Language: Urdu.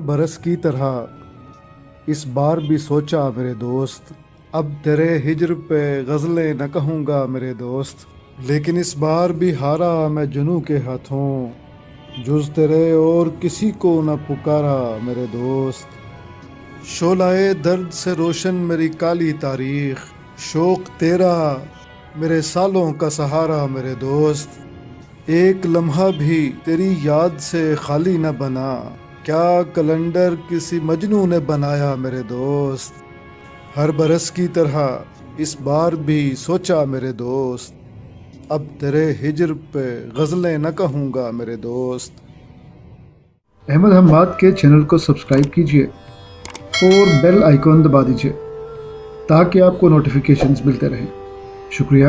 برس کی طرح اس بار بھی سوچا میرے دوست، اب تیرے ہجر پہ غزلیں نہ کہوں گا میرے دوست، لیکن اس بار بھی ہارا میں جنوں کے ہاتھوں، جز تیرے اور کسی کو نہ پکارا میرے دوست۔ شعلۂ درد سے روشن میری کالی تاریخ، شوق تیرا میرے سالوں کا سہارا میرے دوست، ایک لمحہ بھی تیری یاد سے خالی نہ بنا، کیا کیلنڈر کسی مجنوں نے بنایا میرے دوست۔ ہر برس کی طرح اس بار بھی سوچا میرے دوست، اب تیرے ہجر پہ غزلیں نہ کہوں گا میرے دوست۔ احمد حماد کے چینل کو سبسکرائب کیجیے اور بیل آئیکن دبا دیجیے تاکہ آپ کو نوٹیفیکیشنز ملتے رہیں۔ شکریہ۔